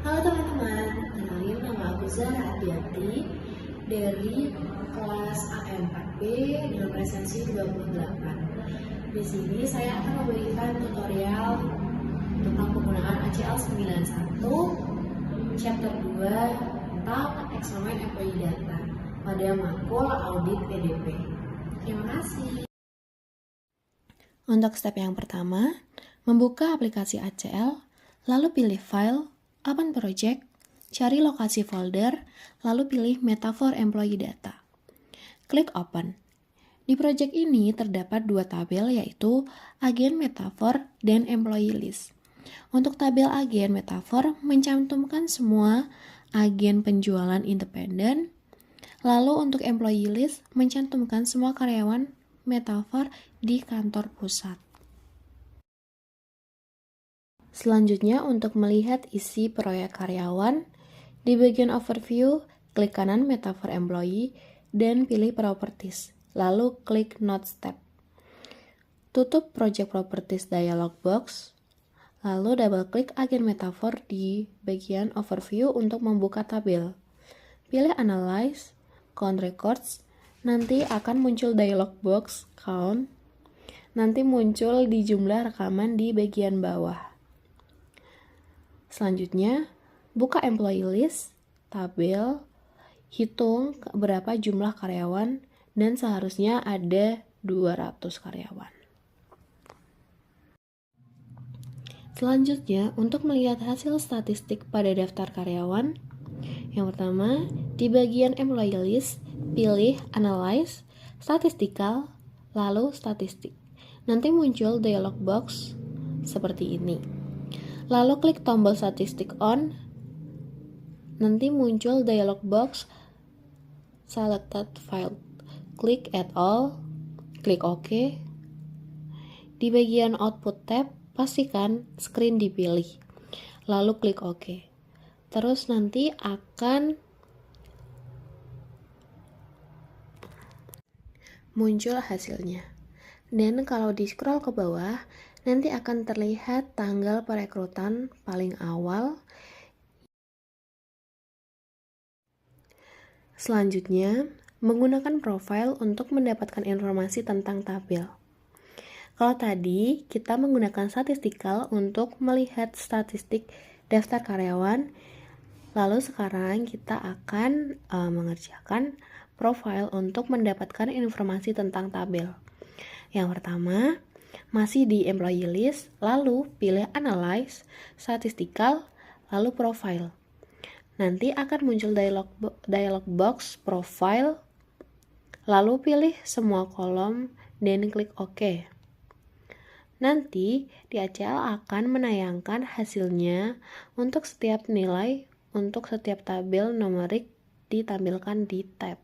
Halo teman-teman, kenalin nama aku Zahra Adianti dari kelas AM4B dengan presensi 28. Di sini saya akan memberikan tutorial tentang penggunaan ACL 91 chapter 2 tentang Examine Employee Data pada makul audit EDP. Terima kasih. Untuk step yang pertama, membuka aplikasi ACL, lalu pilih File, Open Project, cari lokasi folder, lalu pilih Metafor Employee Data. Klik Open. Di project ini terdapat dua tabel yaitu Agen Metafor dan Employee List. Untuk tabel Agen Metafor mencantumkan semua agen penjualan independen, lalu untuk Employee List mencantumkan semua karyawan Metafor di kantor pusat. Selanjutnya, untuk melihat isi proyek karyawan, di bagian Overview, klik kanan Metafor Employee dan pilih Properties, lalu klik Notes tab. Tutup Project Properties dialog box, lalu double-klik agen Metafor di bagian Overview untuk membuka tabel. Pilih Analyze, Count Records, nanti akan muncul dialog box Count, nanti muncul di jumlah rekaman di bagian bawah. Selanjutnya, buka Employee List, tabel, hitung berapa jumlah karyawan, dan seharusnya ada 200 karyawan. Selanjutnya, untuk melihat hasil statistik pada daftar karyawan, yang pertama, di bagian Employee List, pilih Analyze, Statistical, lalu Statistik. Nanti muncul dialog box seperti ini. Lalu klik tombol Statistik On, nanti muncul dialog box Selected File. Klik Add All, klik OK. Di bagian Output tab, pastikan screen dipilih. Lalu klik OK. Terus nanti akan muncul hasilnya. Dan kalau di scroll ke bawah, nanti akan terlihat tanggal perekrutan paling awal. Selanjutnya, menggunakan profile untuk mendapatkan informasi tentang tabel. Kalau tadi kita menggunakan statistical untuk melihat statistik daftar karyawan, lalu sekarang kita akan mengerjakan profile untuk mendapatkan informasi tentang tabel. Yang pertama, masih di Employee List, lalu pilih Analyze, Statistical, lalu Profile. Nanti akan muncul dialog box Profile, lalu pilih semua kolom dan klik OK. Nanti di ACL akan menayangkan hasilnya untuk setiap nilai, untuk setiap tabel numerik ditampilkan di tab.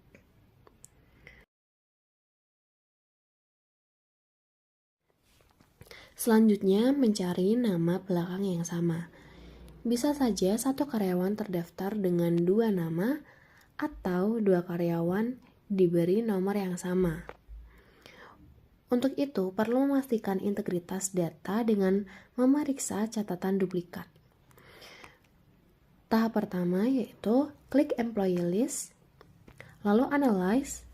Selanjutnya, mencari nama belakang yang sama. Bisa saja satu karyawan terdaftar dengan dua nama, atau dua karyawan diberi nomor yang sama. Untuk itu, perlu memastikan integritas data dengan memeriksa catatan duplikat. Tahap pertama yaitu klik Employee List, lalu Analyze,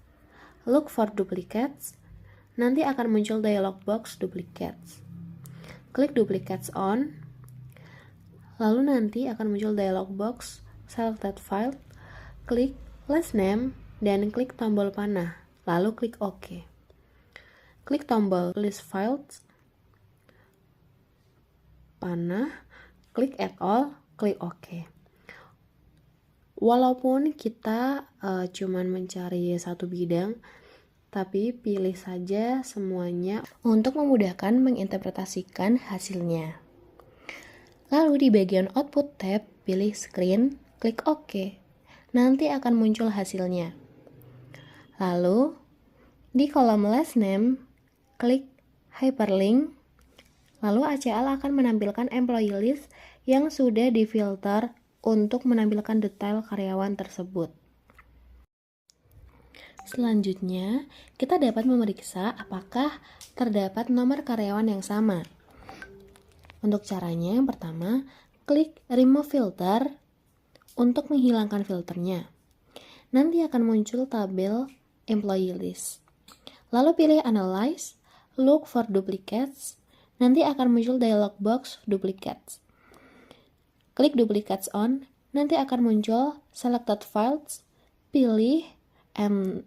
Look for Duplicates, nanti akan muncul dialog box Duplicates. Klik Duplicates On, lalu nanti akan muncul dialog box Selected File, klik Last Name, dan klik tombol panah, lalu klik OK. Klik tombol List Files, panah, klik Add All, klik OK. Walaupun kita cuman mencari satu bidang, tapi pilih saja semuanya untuk memudahkan menginterpretasikan hasilnya. Lalu di bagian Output tab, pilih Screen, klik OK. Nanti akan muncul hasilnya. Lalu, di kolom Last Name, klik Hyperlink. Lalu ACL akan menampilkan Employee List yang sudah difilter untuk menampilkan detail karyawan tersebut. Selanjutnya, kita dapat memeriksa apakah terdapat nomor karyawan yang sama. Untuk caranya, yang pertama, klik Remove Filter untuk menghilangkan filternya. Nanti akan muncul tabel Employee List. Lalu pilih Analyze, Look for Duplicates, nanti akan muncul dialog box Duplicates. Klik Duplicates On, nanti akan muncul Selected Files, pilih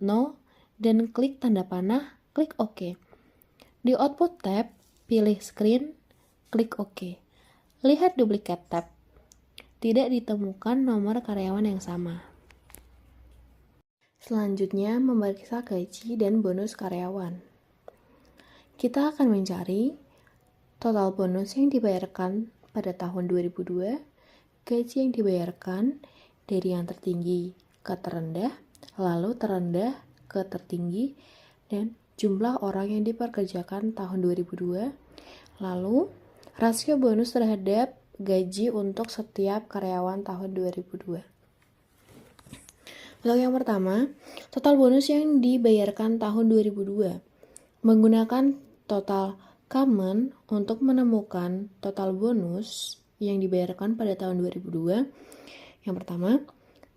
No, dan klik tanda panah, klik OK. Di Output tab, pilih Screen, klik OK. Lihat Duplicate tab. Tidak ditemukan nomor karyawan yang sama. Selanjutnya, memeriksa gaji dan bonus karyawan. Kita akan mencari total bonus yang dibayarkan pada tahun 2002, gaji yang dibayarkan dari yang tertinggi ke terendah, lalu terendah ke tertinggi, dan jumlah orang yang dipekerjakan tahun 2002, lalu rasio bonus terhadap gaji untuk setiap karyawan tahun 2002. Untuk yang pertama, total bonus yang dibayarkan tahun 2002. Menggunakan total common untuk menemukan total bonus yang dibayarkan pada tahun 2002. Yang pertama,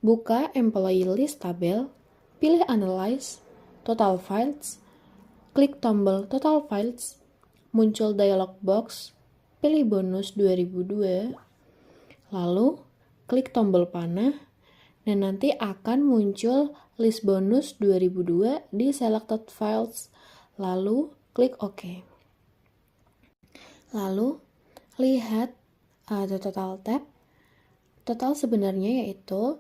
buka Employee List tabel, pilih Analyze, Total Files, klik tombol Total Files, muncul dialog box, pilih bonus 2002, lalu klik tombol panah, dan nanti akan muncul list bonus 2002 di Selected Files, lalu klik OK. Lalu lihat ada total tab. Total sebenarnya yaitu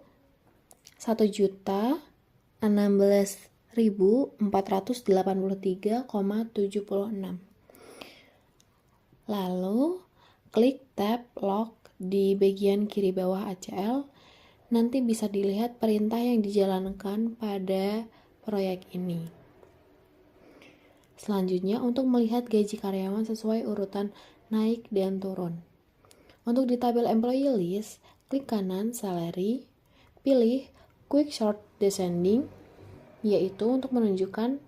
1.016.483,76. Lalu klik tab Log di bagian kiri bawah ACL. Nanti bisa dilihat perintah yang dijalankan pada proyek ini. Selanjutnya, untuk melihat gaji karyawan sesuai urutan naik dan turun. Untuk di tabel Employee List, klik kanan Salary, pilih Quick Short Descending, yaitu untuk menunjukkan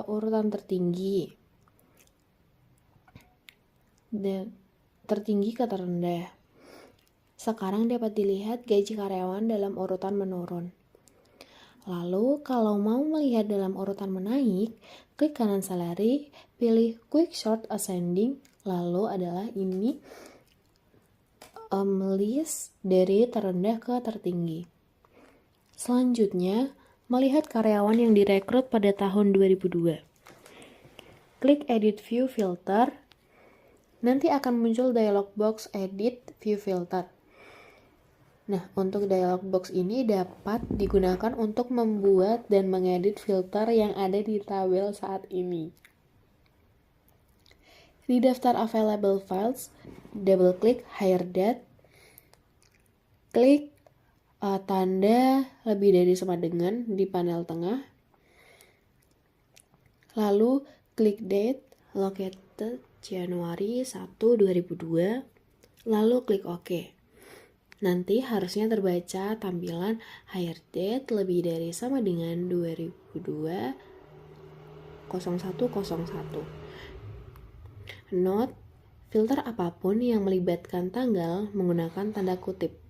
urutan tertinggi dan tertinggi ke terendah. Sekarang dapat dilihat gaji karyawan dalam urutan menurun. Lalu, kalau mau melihat dalam urutan menaik, klik kanan Salary, pilih Quick Short Ascending, lalu adalah ini list dari terendah ke tertinggi. Selanjutnya, melihat karyawan yang direkrut pada tahun 2002. Klik Edit View Filter, nanti akan muncul dialog box Edit View Filter. Nah, untuk dialog box ini dapat digunakan untuk membuat dan mengedit filter yang ada di tabel saat ini. Di daftar Available Files, double klik Hire Date, klik tanda lebih dari sama dengan di panel tengah, lalu klik Date, Located Januari 1, 2002, lalu klik OK. Nanti harusnya terbaca tampilan hire date lebih dari sama dengan 2002 0101. Note, filter apapun yang melibatkan tanggal menggunakan tanda kutip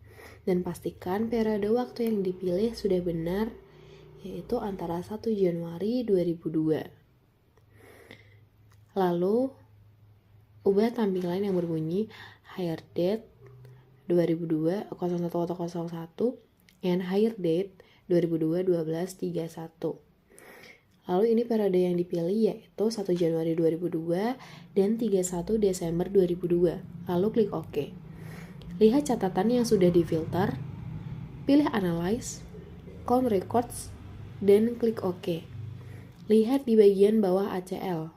dan pastikan periode waktu yang dipilih sudah benar, yaitu antara 1 Januari 2002. Lalu ubah tampilan yang berbunyi hire date 2002 0101 and hire date 2002 12/31. Lalu ini periode yang dipilih yaitu 1 Januari 2002 dan 31 Desember 2002. Lalu klik OK. Lihat catatan yang sudah difilter, pilih Analyze, Count Records, dan klik OK. Lihat di bagian bawah ACL.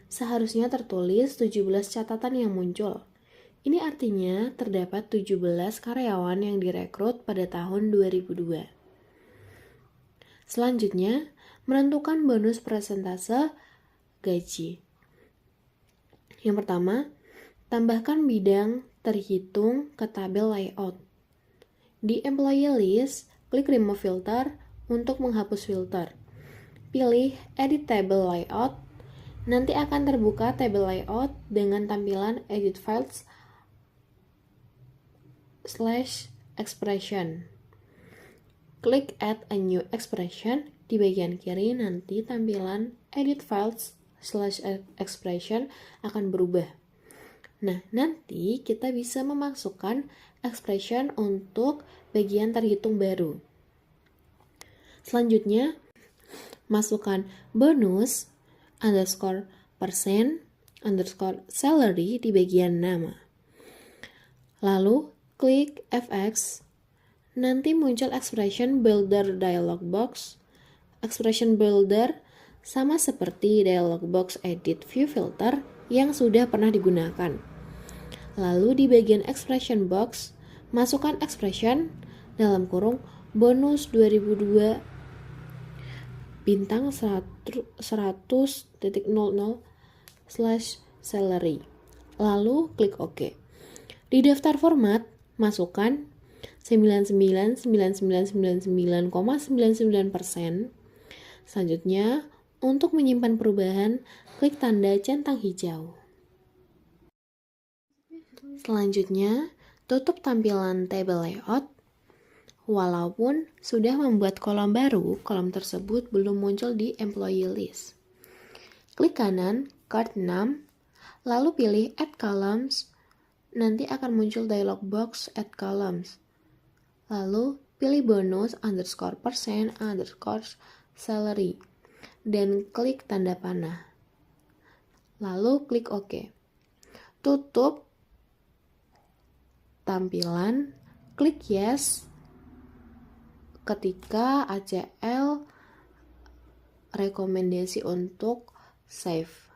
Seharusnya tertulis 17 catatan yang muncul. Ini artinya terdapat 17 karyawan yang direkrut pada tahun 2002. Selanjutnya, menentukan bonus persentase gaji. Yang pertama, tambahkan bidang terhitung ke tabel layout. Di Employee List, klik Remove Filter untuk menghapus filter. Pilih Edit Table Layout, Nanti akan terbuka table layout dengan tampilan edit files /expression. Klik add a new expression. Di bagian kiri nanti tampilan edit files /expression akan berubah. Nah, nanti kita bisa memasukkan expression untuk bagian terhitung baru. Selanjutnya, masukkan bonus underscore persen underscore salary di bagian nama. Lalu klik FX. Nanti muncul expression builder dialog box. Expression builder sama seperti dialog box edit view filter yang sudah pernah digunakan. Lalu di bagian expression box, masukkan expression dalam kurung bonus 2002 bintang 100.00/salary. Lalu klik OK. Di daftar format, masukkan 99,9999,99%. Selanjutnya, untuk menyimpan perubahan, klik tanda centang hijau. Selanjutnya, tutup tampilan table layout. Walaupun sudah membuat kolom baru, kolom tersebut belum muncul di employee list. Klik kanan, card 6, lalu pilih add columns. Nanti akan muncul dialog box add columns. Lalu pilih bonus underscore persen underscore salary dan klik tanda panah. Lalu klik OK. Tutup tampilan, klik yes ketika ACL rekomendasi untuk save.